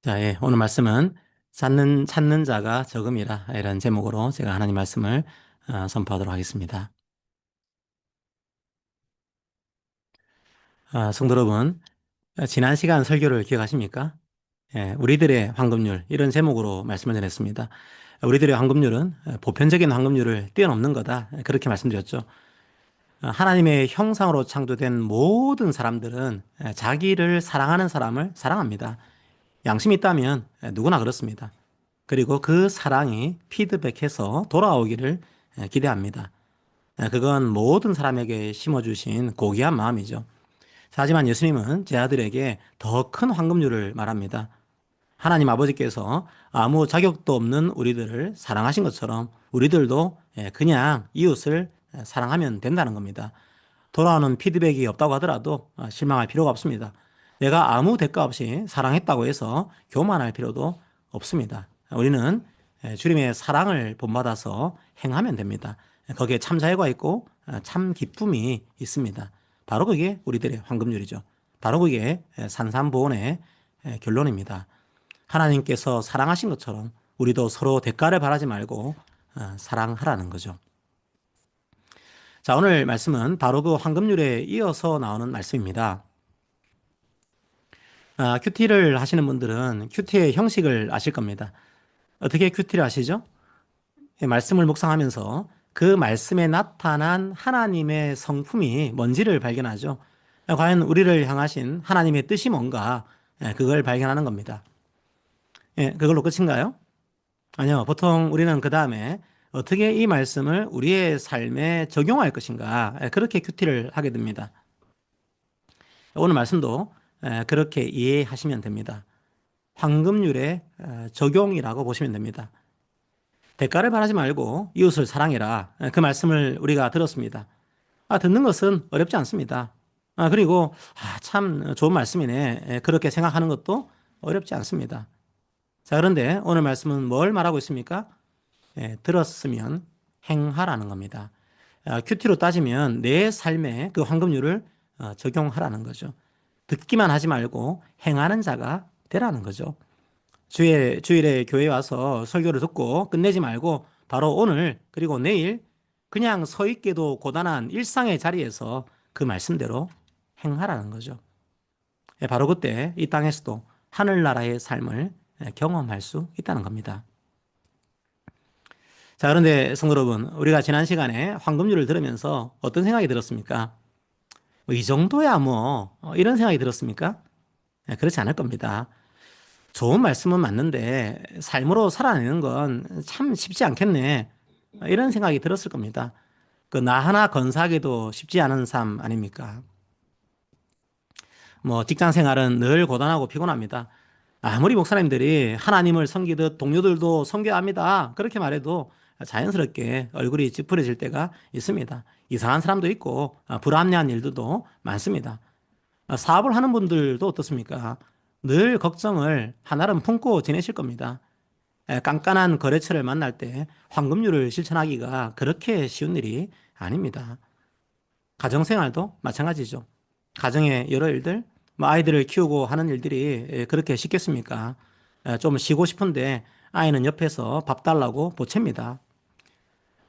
자, 예, 오늘 말씀은 찾는 자가 적음이라 이런 제목으로 제가 하나님 말씀을 선포하도록 하겠습니다. 성도 여러분, 지난 시간 설교를 기억하십니까? 예, 우리들의 황금률 이런 제목으로 말씀을 전했습니다. 우리들의 황금률은 보편적인 황금률을 뛰어넘는 거다, 그렇게 말씀드렸죠. 하나님의 형상으로 창조된 모든 사람들은 자기를 사랑하는 사람을 사랑합니다. 양심이 있다면 누구나 그렇습니다. 그리고 그 사랑이 피드백해서 돌아오기를 기대합니다. 그건 모든 사람에게 심어주신 고귀한 마음이죠. 하지만 예수님은 제 아들에게 더 큰 황금률을 말합니다. 하나님 아버지께서 아무 자격도 없는 우리들을 사랑하신 것처럼 우리들도 그냥 이웃을 사랑하면 된다는 겁니다. 돌아오는 피드백이 없다고 하더라도 실망할 필요가 없습니다. 내가 아무 대가 없이 사랑했다고 해서 교만할 필요도 없습니다. 우리는 주님의 사랑을 본받아서 행하면 됩니다. 거기에 참 자유가 있고 참 기쁨이 있습니다. 바로 그게 우리들의 황금률이죠. 바로 그게 산산보온의 결론입니다. 하나님께서 사랑하신 것처럼 우리도 서로 대가를 바라지 말고 사랑하라는 거죠. 자, 오늘 말씀은 바로 그 황금률에 이어서 나오는 말씀입니다. 큐티를 하시는 분들은 큐티의 형식을 아실 겁니다. 어떻게 큐티를 하시죠? 말씀을 묵상하면서 그 말씀에 나타난 하나님의 성품이 뭔지를 발견하죠. 과연 우리를 향하신 하나님의 뜻이 뭔가, 그걸 발견하는 겁니다. 그걸로 끝인가요? 아니요. 보통 우리는 그 다음에 어떻게 이 말씀을 우리의 삶에 적용할 것인가, 그렇게 큐티를 하게 됩니다. 오늘 말씀도 그렇게 이해하시면 됩니다. 황금률의 적용이라고 보시면 됩니다. 대가를 바라지 말고 이웃을 사랑해라. 그 말씀을 우리가 들었습니다. 듣는 것은 어렵지 않습니다. 그리고 참 좋은 말씀이네, 그렇게 생각하는 것도 어렵지 않습니다. 자, 그런데 오늘 말씀은 뭘 말하고 있습니까? 들었으면 행하라는 겁니다. 큐티로 따지면 내 삶에 그 황금률을 적용하라는 거죠. 듣기만 하지 말고 행하는 자가 되라는 거죠. 주일에 교회에 와서 설교를 듣고 끝내지 말고 바로 오늘 그리고 내일 그냥 서 있기도 고단한 일상의 자리에서 그 말씀대로 행하라는 거죠. 바로 그때 이 땅에서도 하늘나라의 삶을 경험할 수 있다는 겁니다. 자, 그런데 성도 여러분, 우리가 지난 시간에 황금률을 들으면서 어떤 생각이 들었습니까? 이 정도야 뭐 이런 생각이 들었습니까? 그렇지 않을 겁니다. 좋은 말씀은 맞는데 삶으로 살아내는 건 참 쉽지 않겠네, 이런 생각이 들었을 겁니다. 그 나 하나 건사하기도 쉽지 않은 삶 아닙니까? 뭐 직장 생활은 늘 고단하고 피곤합니다. 아무리 목사님들이 하나님을 섬기듯 동료들도 섬겨야 합니다, 그렇게 말해도 자연스럽게 얼굴이 찌푸려질 때가 있습니다. 이상한 사람도 있고 불합리한 일들도 많습니다. 사업을 하는 분들도 어떻습니까? 늘 걱정을 한아름 품고 지내실 겁니다. 깐깐한 거래처를 만날 때 황금률을 실천하기가 그렇게 쉬운 일이 아닙니다. 가정생활도 마찬가지죠. 가정의 여러 일들, 뭐 아이들을 키우고 하는 일들이 그렇게 쉽겠습니까? 좀 쉬고 싶은데 아이는 옆에서 밥 달라고 보챕니다.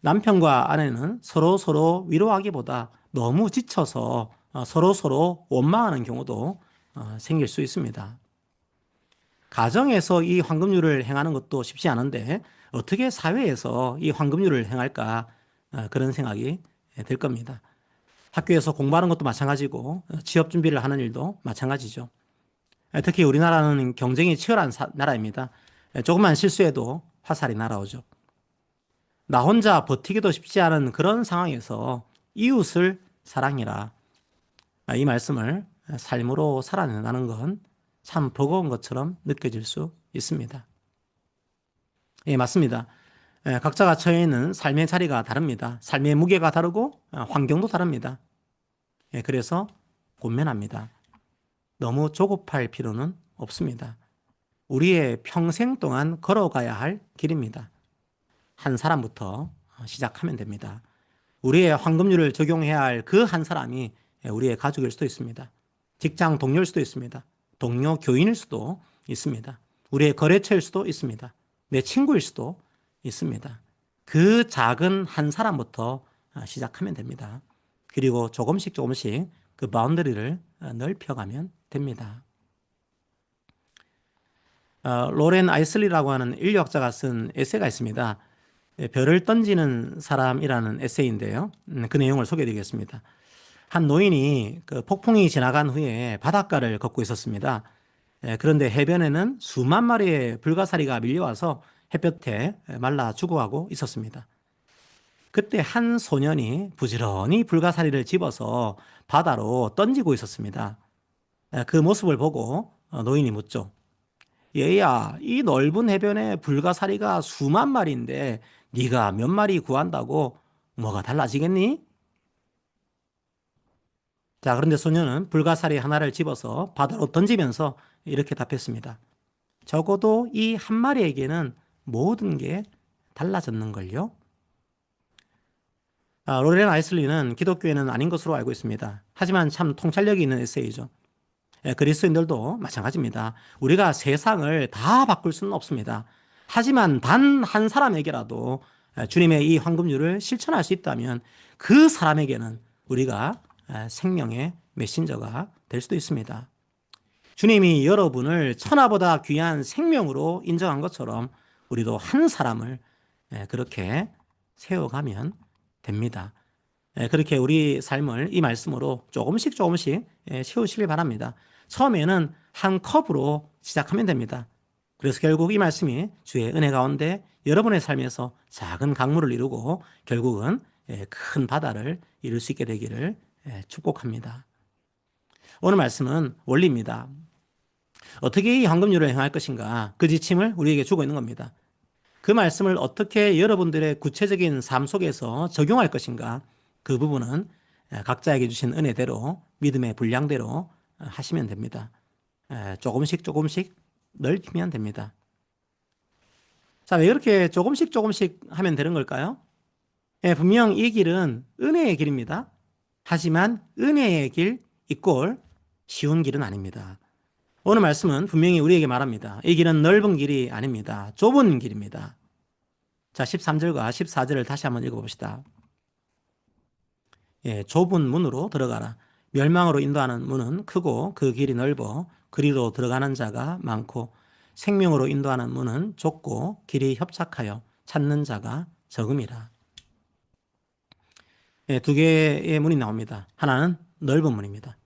남편과 아내는 서로 위로하기보다 너무 지쳐서 서로 원망하는 경우도 생길 수 있습니다. 가정에서 이 황금률을 행하는 것도 쉽지 않은데 어떻게 사회에서 이 황금률을 행할까, 그런 생각이 들 겁니다. 학교에서 공부하는 것도 마찬가지고 취업 준비를 하는 일도 마찬가지죠. 특히 우리나라는 경쟁이 치열한 나라입니다. 조금만 실수해도 화살이 날아오죠. 나 혼자 버티기도 쉽지 않은 그런 상황에서 이웃을 사랑해라, 이 말씀을 삶으로 살아낸다는 건 참 버거운 것처럼 느껴질 수 있습니다. 예, 맞습니다. 각자가 처해 있는 삶의 자리가 다릅니다. 삶의 무게가 다르고 환경도 다릅니다. 그래서 권면합니다. 너무 조급할 필요는 없습니다. 우리의 평생 동안 걸어가야 할 길입니다. 한 사람부터 시작하면 됩니다. 우리의 황금률을 적용해야 할 그 한 사람이 우리의 가족일 수도 있습니다. 직장 동료일 수도 있습니다. 동료 교인일 수도 있습니다. 우리의 거래처일 수도 있습니다. 내 친구일 수도 있습니다. 그 작은 한 사람부터 시작하면 됩니다. 그리고 조금씩 조금씩 그 바운더리를 넓혀가면 됩니다. 로렌 아이슬리라고 하는 인류학자가 쓴 에세이가 있습니다. 별을 던지는 사람이라는 에세이인데요. 그 내용을 소개해드리겠습니다. 한 노인이 그 폭풍이 지나간 후에 바닷가를 걷고 있었습니다. 그런데 해변에는 수만 마리의 불가사리가 밀려와서 햇볕에 말라 죽어가고 있었습니다. 그때 한 소년이 부지런히 불가사리를 집어서 바다로 던지고 있었습니다. 그 모습을 보고 노인이 묻죠. 얘야, 이 넓은 해변에 불가사리가 수만 마리인데 네가 몇 마리 구한다고 뭐가 달라지겠니? 자, 그런데 소년은 불가사리 하나를 집어서 바다로 던지면서 이렇게 답했습니다. 적어도 이 한 마리에게는 모든 게 달라졌는걸요? 로렌 아이슬리는 기독교에는 아닌 것으로 알고 있습니다. 하지만 참 통찰력이 있는 에세이죠. 그리스도인들도 마찬가지입니다. 우리가 세상을 다 바꿀 수는 없습니다. 하지만 단 한 사람에게라도 주님의 이 황금률을 실천할 수 있다면 그 사람에게는 우리가 생명의 메신저가 될 수도 있습니다. 주님이 여러분을 천하보다 귀한 생명으로 인정한 것처럼 우리도 한 사람을 그렇게 세워가면 됩니다. 그렇게 우리 삶을 이 말씀으로 조금씩 조금씩 채우시길 바랍니다. 처음에는 한 컵으로 시작하면 됩니다. 그래서 결국 이 말씀이 주의 은혜 가운데 여러분의 삶에서 작은 강물을 이루고 결국은 큰 바다를 이룰 수 있게 되기를 축복합니다. 오늘 말씀은 원리입니다. 어떻게 이 황금률을 행할 것인가 그 지침을 우리에게 주고 있는 겁니다. 그 말씀을 어떻게 여러분들의 구체적인 삶 속에서 적용할 것인가 그 부분은 각자에게 주신 은혜대로 믿음의 분량대로 하시면 됩니다. 조금씩 조금씩 넓히면 됩니다. 자, 왜 이렇게 조금씩 조금씩 하면 되는 걸까요? 분명 이 길은 은혜의 길입니다. 하지만 은혜의 길 이꼴 쉬운 길은 아닙니다. 오늘 말씀은 분명히 우리에게 말합니다. 이 길은 넓은 길이 아닙니다. 좁은 길입니다. 자, 13절과 14절을 다시 한번 읽어봅시다. 좁은 문으로 들어가라. 멸망으로 인도하는 문은 크고 그 길이 넓어 그리로 들어가는 자가 많고 생명으로 인도하는 문은 좁고 길이 협착하여 찾는 자가 적음이라. 두 개의 문이 나옵니다. 하나는 넓은 문입니다.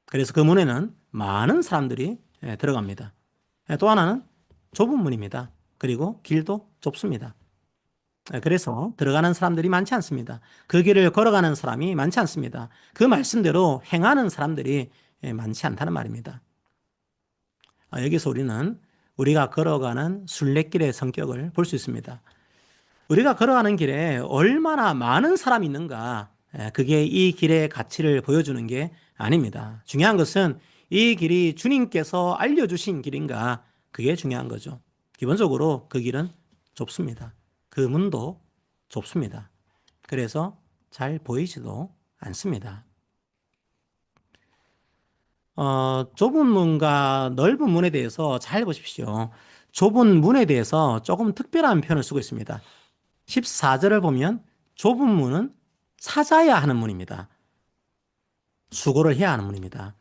그래서 그 문에는 많은 사람들이 들어갑니다. 또 하나는 좁은 문입니다. 그리고 길도 좁습니다. 그래서 들어가는 사람들이 많지 않습니다. 그 길을 걸어가는 사람이 많지 않습니다. 그 말씀대로 행하는 사람들이 많지 않다는 말입니다. 여기서 우리는 우리가 걸어가는 순례길의 성격을 볼 수 있습니다. 우리가 걸어가는 길에 얼마나 많은 사람이 있는가, 그게 이 길의 가치를 보여주는 게 아닙니다. 중요한 것은 이 길이 주님께서 알려주신 길인가, 그게 중요한 거죠. 기본적으로 그 길은 좁습니다. 그 문도 좁습니다. 그래서 잘 보이지도 않습니다. 좁은 문과 넓은 문에 대해서 잘 보십시오. 좁은 문에 대해서 조금 특별한 표현을 쓰고 있습니다. 14절을 보면 좁은 문은 찾아야 하는 문입니다. 수고를 해야 하는 문입니다.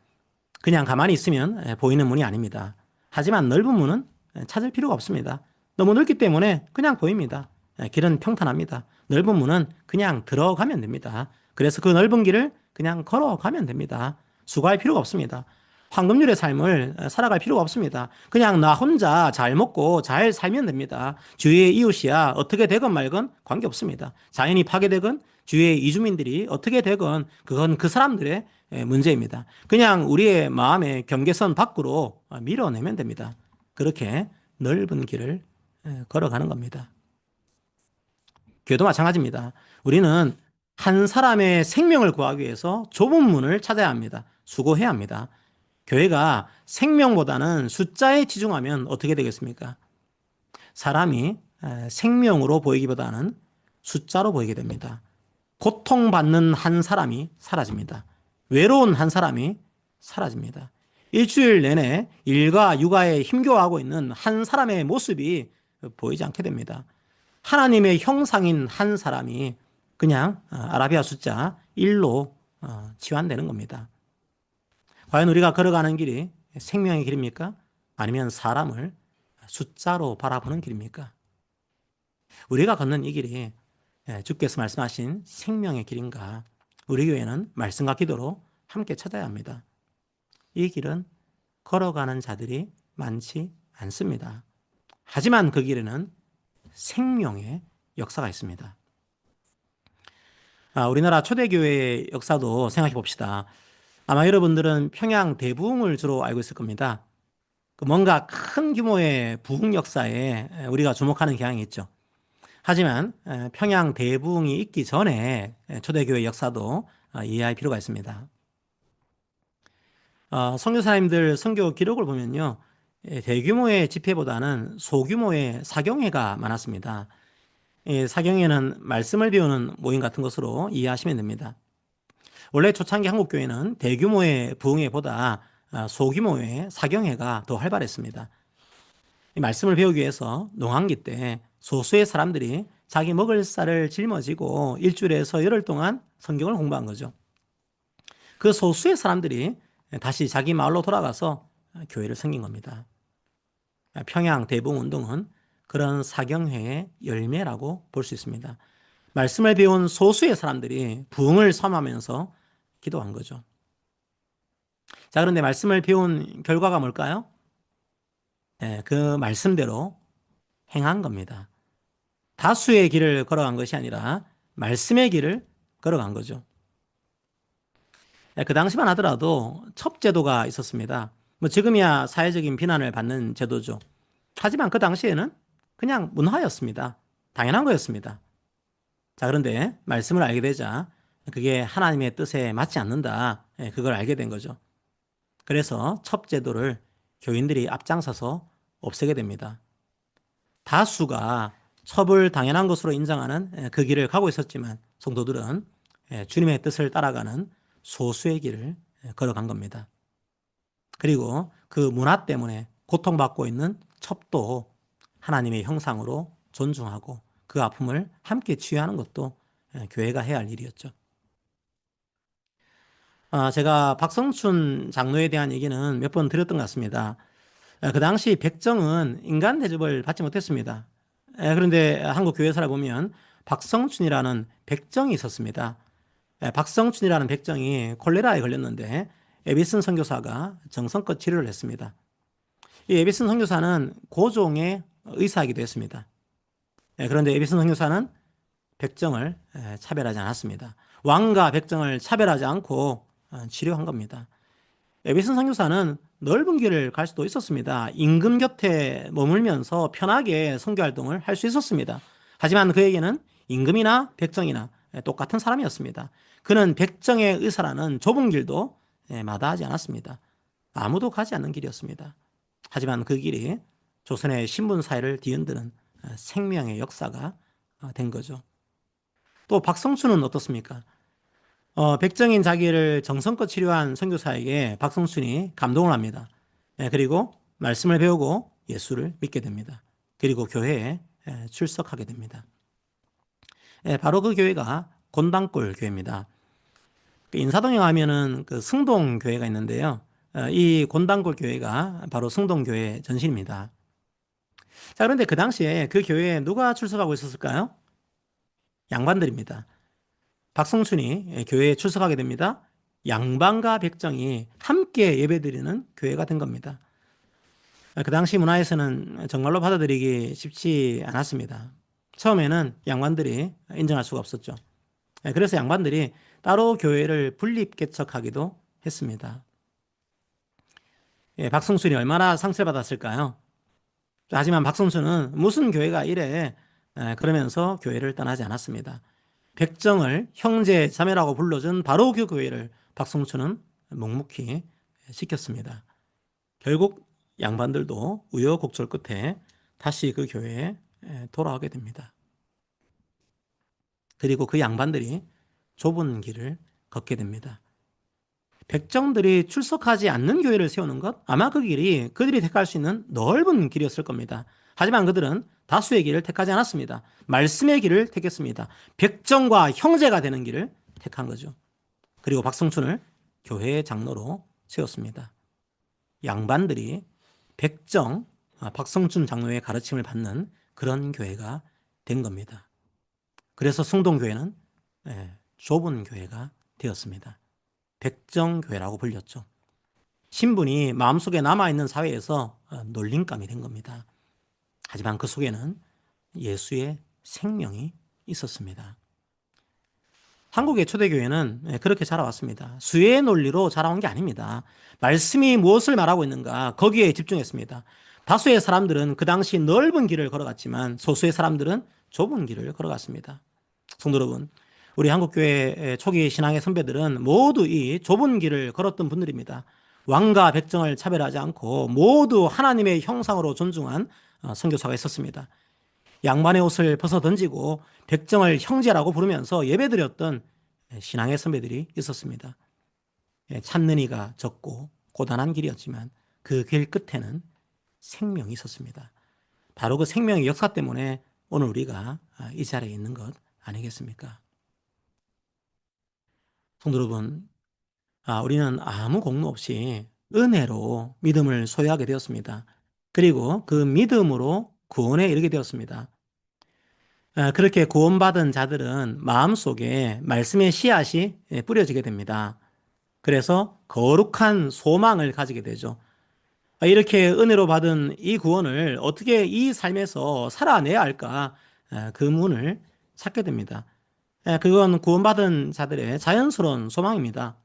그냥 가만히 있으면 보이는 문이 아닙니다. 하지만 넓은 문은 찾을 필요가 없습니다. 너무 넓기 때문에 그냥 보입니다. 길은 평탄합니다. 넓은 문은 그냥 들어가면 됩니다. 그래서 그 넓은 길을 그냥 걸어가면 됩니다. 수고할 필요가 없습니다. 황금률의 삶을 살아갈 필요가 없습니다. 그냥 나 혼자 잘 먹고 잘 살면 됩니다. 주위의 이웃이야 어떻게 되건 말건 관계없습니다. 자연이 파괴되건 주위의 이주민들이 어떻게 되건 그건 그 사람들의 문제입니다. 그냥 우리의 마음의 경계선 밖으로 밀어내면 됩니다. 그렇게 넓은 길을 걸어가는 겁니다. 교회도 마찬가지입니다. 우리는 한 사람의 생명을 구하기 위해서 좁은 문을 찾아야 합니다. 수고해야 합니다. 교회가 생명보다는 숫자에 치중하면 어떻게 되겠습니까? 사람이 생명으로 보이기보다는 숫자로 보이게 됩니다. 고통받는 한 사람이 사라집니다. 외로운 한 사람이 사라집니다. 일주일 내내 일과 육아에 힘겨워하고 있는 한 사람의 모습이 보이지 않게 됩니다. 하나님의 형상인 한 사람이 그냥 아라비아 숫자 1로 치환되는 겁니다. 과연 우리가 걸어가는 길이 생명의 길입니까? 아니면 사람을 숫자로 바라보는 길입니까? 우리가 걷는 이 길이 주께서 말씀하신 생명의 길인가? 우리 교회는 말씀과 기도로 함께 찾아야 합니다. 이 길은 걸어가는 자들이 많지 않습니다. 하지만 그 길에는 생명의 역사가 있습니다. 우리나라 초대교회의 역사도 생각해 봅시다. 아마 여러분들은 평양 대부흥을 주로 알고 있을 겁니다. 뭔가 큰 규모의 부흥 역사에 우리가 주목하는 경향이 있죠. 하지만 평양 대부흥이 있기 전에 초대교회 역사도 이해할 필요가 있습니다. 선교사님들 선교 기록을 보면요, 대규모의 집회보다는 소규모의 사경회가 많았습니다. 사경회는 말씀을 배우는 모임 같은 것으로 이해하시면 됩니다. 원래 초창기 한국교회는 대규모의 부흥회보다 소규모의 사경회가 더 활발했습니다. 이 말씀을 배우기 위해서 농한기 때 소수의 사람들이 자기 먹을 쌀을 짊어지고 일주일에서 열흘 동안 성경을 공부한 거죠. 그 소수의 사람들이 다시 자기 마을로 돌아가서 교회를 섬긴 겁니다. 평양 대부흥운동은 그런 사경회의 열매라고 볼 수 있습니다. 말씀을 배운 소수의 사람들이 부흥을 섬하면서 기도한 거죠. 자, 그런데 말씀을 배운 결과가 뭘까요? 그 말씀대로 행한 겁니다. 다수의 길을 걸어간 것이 아니라 말씀의 길을 걸어간 거죠. 그 당시만 하더라도 첩제도가 있었습니다. 지금이야 사회적인 비난을 받는 제도죠. 하지만 그 당시에는 그냥 문화였습니다. 당연한 거였습니다. 자, 그런데 말씀을 알게 되자 그게 하나님의 뜻에 맞지 않는다. 그걸 알게 된 거죠. 그래서 첩제도를 교인들이 앞장서서 없애게 됩니다. 다수가 첩을 당연한 것으로 인정하는 그 길을 가고 있었지만 성도들은 주님의 뜻을 따라가는 소수의 길을 걸어간 겁니다. 그리고 그 문화 때문에 고통받고 있는 첩도 하나님의 형상으로 존중하고 그 아픔을 함께 치유하는 것도 교회가 해야 할 일이었죠. 제가 박성춘 장로에 대한 얘기는 몇 번 드렸던 것 같습니다. 그 당시 백정은 인간 대접을 받지 못했습니다. 그런데 한국 교회사를 보면 박성춘이라는 백정이 있었습니다. 박성춘이라는 백정이 콜레라에 걸렸는데 에비슨 선교사가 정성껏 치료를 했습니다. 이 에비슨 선교사는 고종의 의사이기도 했습니다. 그런데 에비슨 선교사는 백정을 차별하지 않았습니다. 왕과 백정을 차별하지 않고 치료한 겁니다. 에비슨 선교사는 넓은 길을 갈 수도 있었습니다. 임금 곁에 머물면서 편하게 선교 활동을 할 수 있었습니다. 하지만 그에게는 임금이나 백정이나 똑같은 사람이었습니다. 그는 백정의 의사라는 좁은 길도 마다하지 않았습니다. 아무도 가지 않는 길이었습니다. 하지만 그 길이 조선의 신분 사회를 뒤흔드는 생명의 역사가 된 거죠. 또 박성춘은 어떻습니까? 백정인 자기를 정성껏 치료한 선교사에게 박성춘이 감동을 합니다. 그리고 말씀을 배우고 예수를 믿게 됩니다. 그리고 교회에 출석하게 됩니다. 바로 그 교회가 곤단골 교회입니다. 인사동에 가면은 그 승동 교회가 있는데요. 이 곤단골 교회가 바로 승동 교회 전신입니다. 자, 그런데 그 당시에 그 교회에 누가 출석하고 있었을까요? 양반들입니다. 박성춘이 교회에 출석하게 됩니다. 양반과 백정이 함께 예배드리는 교회가 된 겁니다. 그 당시 문화에서는 정말로 받아들이기 쉽지 않았습니다. 처음에는 양반들이 인정할 수가 없었죠. 그래서 양반들이 따로 교회를 분립 개척하기도 했습니다. 박성춘이 얼마나 상처를 받았을까요? 하지만 박성춘은 무슨 교회가 이래 그러면서 교회를 떠나지 않았습니다. 백정을 형제 자매라고 불러준 바로 그 교회를 박성춘은 묵묵히 지켰습니다. 결국 양반들도 우여곡절 끝에 다시 그 교회에 돌아오게 됩니다. 그리고 그 양반들이 좁은 길을 걷게 됩니다. 백정들이 출석하지 않는 교회를 세우는 것, 아마 그 길이 그들이 택할 수 있는 넓은 길이었을 겁니다. 하지만 그들은 다수의 길을 택하지 않았습니다. 말씀의 길을 택했습니다. 백정과 형제가 되는 길을 택한 거죠. 그리고 박성춘을 교회의 장로로 세웠습니다. 양반들이 백정, 박성춘 장로의 가르침을 받는 그런 교회가 된 겁니다. 그래서 승동교회는 좁은 교회가 되었습니다. 백정교회라고 불렸죠. 신분이 마음속에 남아있는 사회에서 놀림감이 된 겁니다. 하지만 그 속에는 예수의 생명이 있었습니다. 한국의 초대교회는 그렇게 자라왔습니다. 수의 논리로 자라온 게 아닙니다. 말씀이 무엇을 말하고 있는가 거기에 집중했습니다. 다수의 사람들은 그 당시 넓은 길을 걸어갔지만 소수의 사람들은 좁은 길을 걸어갔습니다. 성도 여러분, 우리 한국교회 초기 신앙의 선배들은 모두 이 좁은 길을 걸었던 분들입니다. 왕과 백정을 차별하지 않고 모두 하나님의 형상으로 존중한 선교사가 있었습니다. 양반의 옷을 벗어 던지고 백정을 형제라고 부르면서 예배드렸던 신앙의 선배들이 있었습니다. 찾는 이가 적고 고단한 길이었지만 그 길 끝에는 생명이 있었습니다. 바로 그 생명의 역사 때문에 오늘 우리가 이 자리에 있는 것 아니겠습니까? 성도 여러분, 우리는 아무 공로 없이 은혜로 믿음을 소유하게 되었습니다. 그리고 그 믿음으로 구원에 이르게 되었습니다. 그렇게 구원받은 자들은 마음속에 말씀의 씨앗이 뿌려지게 됩니다. 그래서 거룩한 소망을 가지게 되죠. 이렇게 은혜로 받은 이 구원을 어떻게 이 삶에서 살아내야 할까? 그 문을 찾게 됩니다. 그건 구원받은 자들의 자연스러운 소망입니다.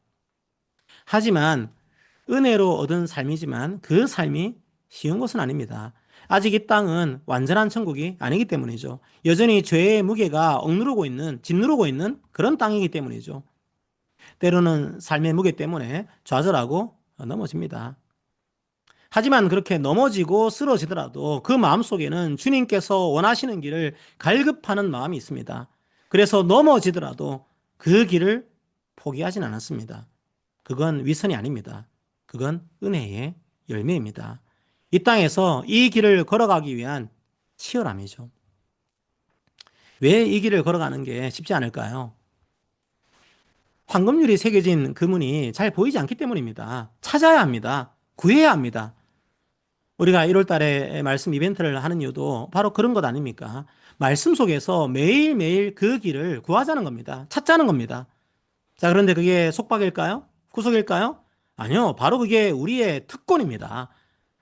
하지만 은혜로 얻은 삶이지만 그 삶이 쉬운 것은 아닙니다. 아직 이 땅은 완전한 천국이 아니기 때문이죠. 여전히 죄의 무게가 짓누르고 있는 그런 땅이기 때문이죠. 때로는 삶의 무게 때문에 좌절하고 넘어집니다. 하지만 그렇게 넘어지고 쓰러지더라도 그 마음속에는 주님께서 원하시는 길을 갈급하는 마음이 있습니다. 그래서 넘어지더라도 그 길을 포기하진 않았습니다. 그건 위선이 아닙니다. 그건 은혜의 열매입니다. 이 땅에서 이 길을 걸어가기 위한 치열함이죠. 왜 이 길을 걸어가는 게 쉽지 않을까요? 황금률이 새겨진 그 문이 잘 보이지 않기 때문입니다. 찾아야 합니다. 구해야 합니다. 우리가 1월 달에 말씀 이벤트를 하는 이유도 바로 그런 것 아닙니까? 말씀 속에서 매일매일 그 길을 구하자는 겁니다. 찾자는 겁니다. 자, 그런데 그게 속박일까요? 구속일까요? 아니요. 바로 그게 우리의 특권입니다.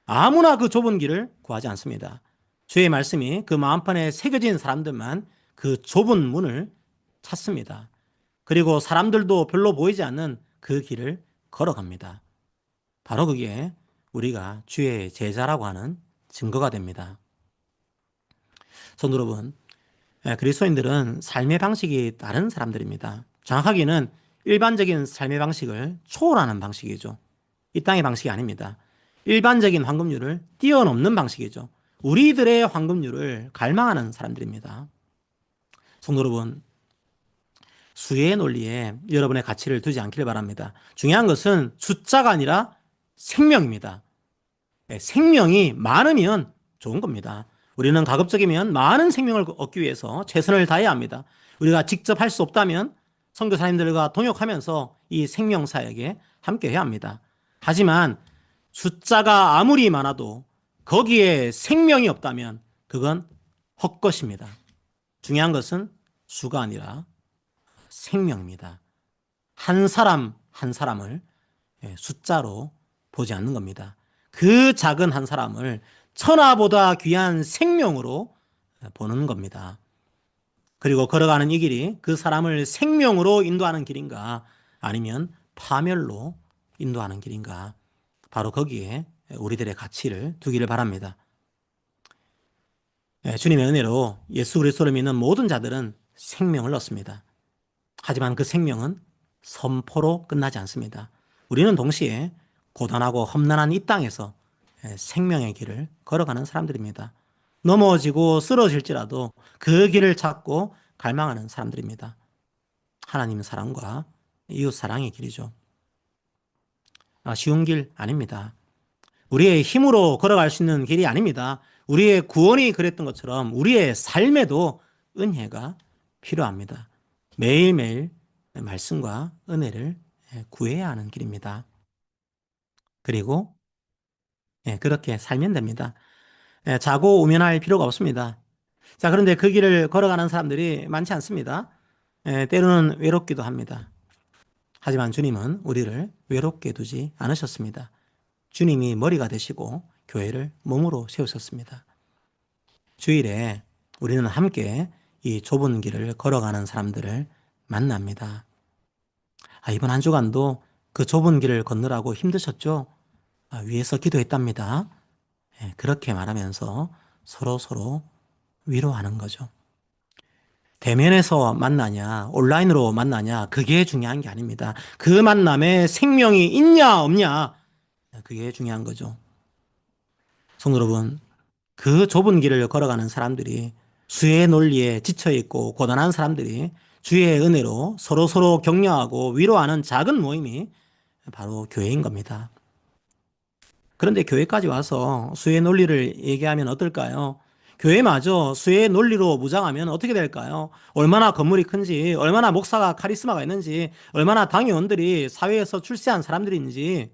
아무나 그 좁은 길을 구하지 않습니다. 주의 말씀이 그 마음판에 새겨진 사람들만 그 좁은 문을 찾습니다. 그리고 사람들도 별로 보이지 않는 그 길을 걸어갑니다. 바로 그게 우리가 주의 제자라고 하는 증거가 됩니다. 성도 여러분, 그리스도인들은 삶의 방식이 다른 사람들입니다. 정확하게는 일반적인 삶의 방식을 초월하는 방식이죠. 이 땅의 방식이 아닙니다. 일반적인 황금률을 뛰어넘는 방식이죠. 우리들의 황금률을 갈망하는 사람들입니다. 성도 여러분, 수의 논리에 여러분의 가치를 두지 않기를 바랍니다. 중요한 것은 숫자가 아니라 생명입니다. 생명이 많으면 좋은 겁니다. 우리는 가급적이면 많은 생명을 얻기 위해서 최선을 다해야 합니다. 우리가 직접 할 수 없다면 선교사님들과 동역하면서 이 생명사역에 함께 해야 합니다. 하지만 숫자가 아무리 많아도 거기에 생명이 없다면 그건 헛것입니다. 중요한 것은 수가 아니라 생명입니다. 한 사람 한 사람을 숫자로 보지 않는 겁니다. 그 작은 한 사람을 천하보다 귀한 생명으로 보는 겁니다. 그리고 걸어가는 이 길이 그 사람을 생명으로 인도하는 길인가 아니면 파멸로 인도하는 길인가, 바로 거기에 우리들의 가치를 두기를 바랍니다. 주님의 은혜로 예수 그리스도를 믿는 모든 자들은 생명을 얻습니다. 하지만 그 생명은 선포로 끝나지 않습니다. 우리는 동시에 고단하고 험난한 이 땅에서 생명의 길을 걸어가는 사람들입니다. 넘어지고 쓰러질지라도 그 길을 찾고 갈망하는 사람들입니다. 하나님 사랑과 이웃 사랑의 길이죠. 쉬운 길 아닙니다. 우리의 힘으로 걸어갈 수 있는 길이 아닙니다. 우리의 구원이 그랬던 것처럼 우리의 삶에도 은혜가 필요합니다. 매일매일 말씀과 은혜를 구해야 하는 길입니다. 그리고 그렇게 살면 됩니다. 자고 우면할 필요가 없습니다. 자, 그런데 그 길을 걸어가는 사람들이 많지 않습니다. 때로는 외롭기도 합니다. 하지만 주님은 우리를 외롭게 두지 않으셨습니다. 주님이 머리가 되시고 교회를 몸으로 세우셨습니다. 주일에 우리는 함께 이 좁은 길을 걸어가는 사람들을 만납니다. 이번 한 주간도 그 좁은 길을 걷느라고 힘드셨죠? 위에서 기도했답니다. 그렇게 말하면서 서로 위로하는 거죠. 대면에서 만나냐, 온라인으로 만나냐, 그게 중요한 게 아닙니다. 그 만남에 생명이 있냐, 없냐, 그게 중요한 거죠. 성도 여러분, 그 좁은 길을 걸어가는 사람들이 수의 논리에 지쳐있고 고단한 사람들이 주의 은혜로 서로 격려하고 위로하는 작은 모임이 바로 교회인 겁니다. 그런데 교회까지 와서 수의 논리를 얘기하면 어떨까요? 교회마저 수의 논리로 무장하면 어떻게 될까요? 얼마나 건물이 큰지, 얼마나 목사가 카리스마가 있는지, 얼마나 당회원들이 사회에서 출세한 사람들인지,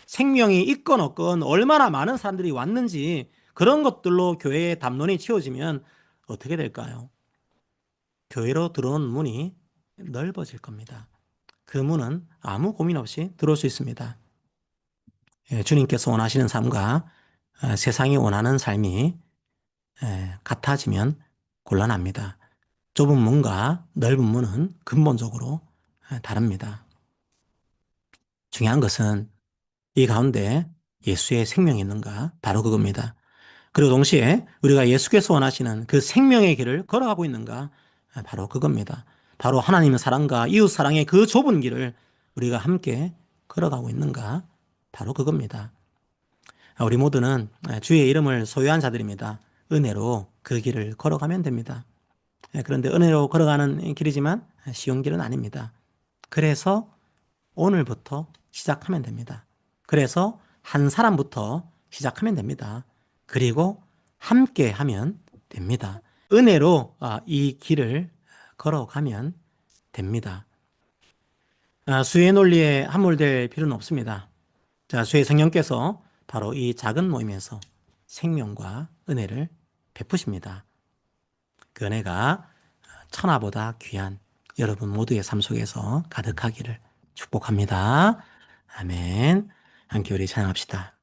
생명이 있건 없건 얼마나 많은 사람들이 왔는지 그런 것들로 교회의 담론이 채워지면 어떻게 될까요? 교회로 들어온 문이 넓어질 겁니다. 그 문은 아무 고민 없이 들어올 수 있습니다. 주님께서 원하시는 삶과 세상이 원하는 삶이 같아지면 곤란합니다. 좁은 문과 넓은 문은 근본적으로 다릅니다. 중요한 것은 이 가운데 예수의 생명이 있는가? 바로 그겁니다. 그리고 동시에 우리가 예수께서 원하시는 그 생명의 길을 걸어가고 있는가? 바로 그겁니다. 바로 하나님의 사랑과 이웃 사랑의 그 좁은 길을 우리가 함께 걸어가고 있는가? 바로 그겁니다. 우리 모두는 주의 이름을 소유한 자들입니다. 은혜로 그 길을 걸어가면 됩니다. 그런데 은혜로 걸어가는 길이지만 쉬운 길은 아닙니다. 그래서 오늘부터 시작하면 됩니다. 그래서 한 사람부터 시작하면 됩니다. 그리고 함께 하면 됩니다. 은혜로 이 길을 걸어가면 됩니다. 수의 논리에 함몰될 필요는 없습니다. 자, 수의 성령께서 바로 이 작은 모임에서 생명과 은혜를 베푸십니다. 그 은혜가 천하보다 귀한 여러분 모두의 삶 속에서 가득하기를 축복합니다. 아멘. 함께 우리 찬양합시다.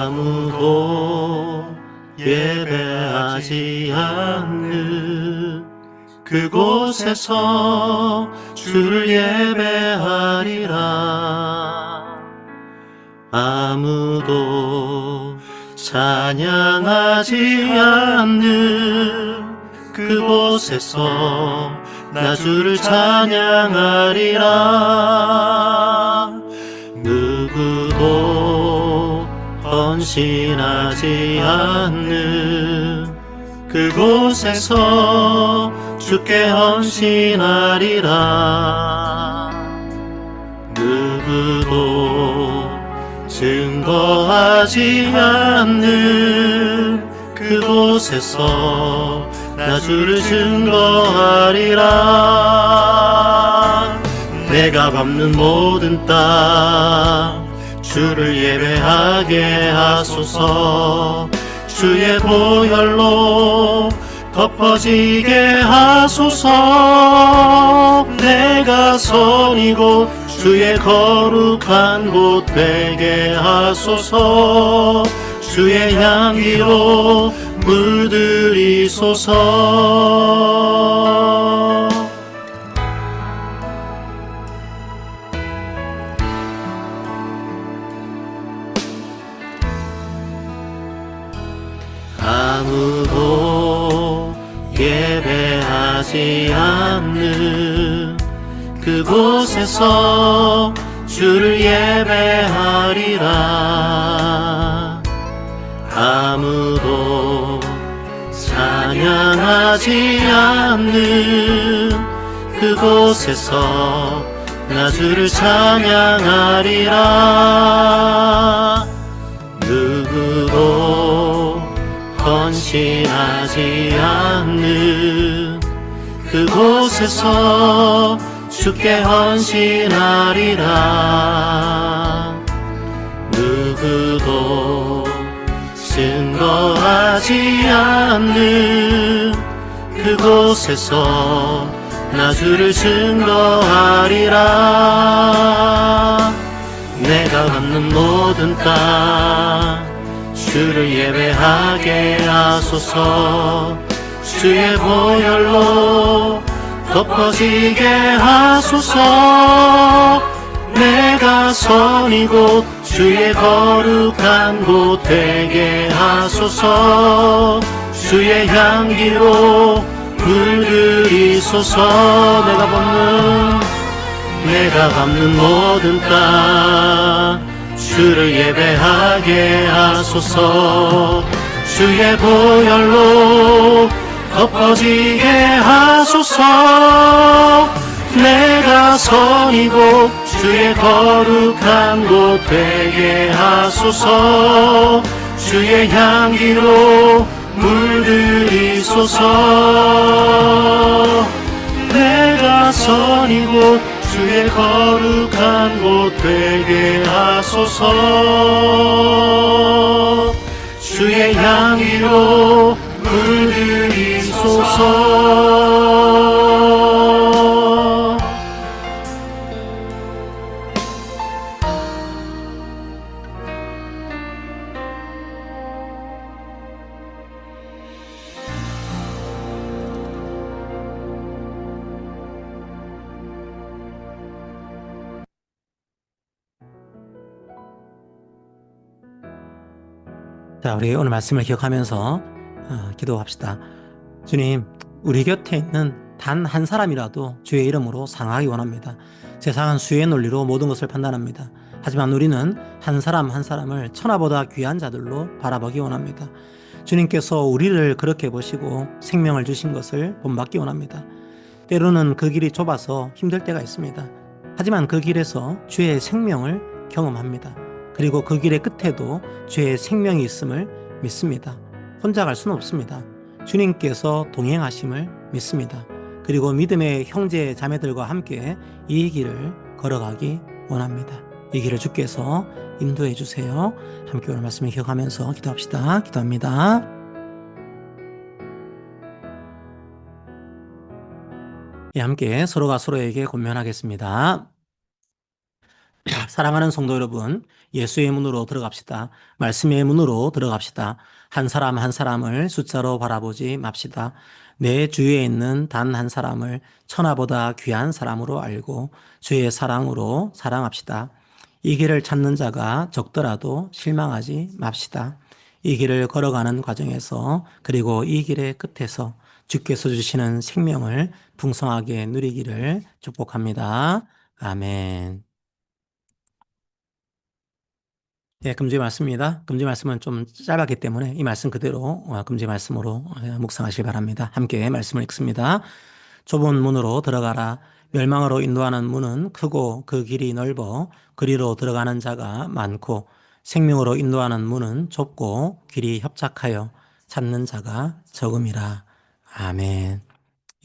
아무도 예배하지 않는 그곳에서 주를 예배하리라. 아무도 찬양하지 않는 그곳에서 나 주를 찬양하리라. 누구도 헌신하지 않는 그곳에서 주께 헌신하리라. 누구도 증거하지 않는 그곳에서 나 주를 증거하리라. 내가 밟는 모든 땅 주를 예배하게 하소서. 주의 보혈로 덮어지게 하소서. 내가 선이고 주의 거룩한 곳 되게 하소서. 주의 향기로 물들이소서. 아무도 예배하지 않는 그곳에서 주를 예배하리라. 아무도 찬양하지 않는 그곳에서 나 주를 찬양하리라. 누구도 헌신하지 않는 그곳에서 주께 헌신하리라. 누구도 증거하지 않는 그곳에서 나 주를 증거하리라. 내가 갖는 모든 땅 주를 예배하게 하소서. 주의 보혈로 덮어지게 하소서. 내가 선 이곳 주의 거룩한 곳 되게 하소서. 주의 향기로 물들이소서. 내가 밟는 모든 땅 주를 예배하게 하소서. 주의 보혈로 덮어지게 하소서. 내가 선 이곳 주의 거룩한 곳 되게 하소서. 주의 향기로 물들이소서. 내가 선 이곳 주의 거룩한 곳 되게 하소서. 주의 향기로 물들이소서. 자, 우리 오늘 말씀을 기억하면서 기도합시다. 주님, 우리 곁에 있는 단 한 사람이라도 주의 이름으로 상하기 원합니다. 세상은 수의 논리로 모든 것을 판단합니다. 하지만 우리는 한 사람 한 사람을 천하보다 귀한 자들로 바라보기 원합니다. 주님께서 우리를 그렇게 보시고 생명을 주신 것을 본받기 원합니다. 때로는 그 길이 좁아서 힘들 때가 있습니다. 하지만 그 길에서 주의 생명을 경험합니다. 그리고 그 길의 끝에도 주의 생명이 있음을 믿습니다. 혼자 갈 수는 없습니다. 주님께서 동행하심을 믿습니다. 그리고 믿음의 형제 자매들과 함께 이 길을 걸어가기 원합니다. 이 길을 주께서 인도해 주세요. 함께 오늘 말씀을 기억하면서 기도합시다. 기도합니다. 함께 서로가 서로에게 권면하겠습니다. 사랑하는 성도 여러분, 예수의 문으로 들어갑시다. 말씀의 문으로 들어갑시다. 한 사람 한 사람을 숫자로 바라보지 맙시다. 내 주위에 있는 단 한 사람을 천하보다 귀한 사람으로 알고 주의 사랑으로 사랑합시다. 이 길을 찾는 자가 적더라도 실망하지 맙시다. 이 길을 걸어가는 과정에서 그리고 이 길의 끝에서 주께서 주시는 생명을 풍성하게 누리기를 축복합니다. 아멘. 예, 금주의 말씀입니다. 금주의 말씀은 좀 짧았기 때문에 이 말씀 그대로 금주의 말씀으로 묵상하시기 바랍니다. 함께 말씀을 읽습니다. 좁은 문으로 들어가라. 멸망으로 인도하는 문은 크고 그 길이 넓어 그리로 들어가는 자가 많고 생명으로 인도하는 문은 좁고 길이 협착하여 찾는 자가 적음이라. 아멘.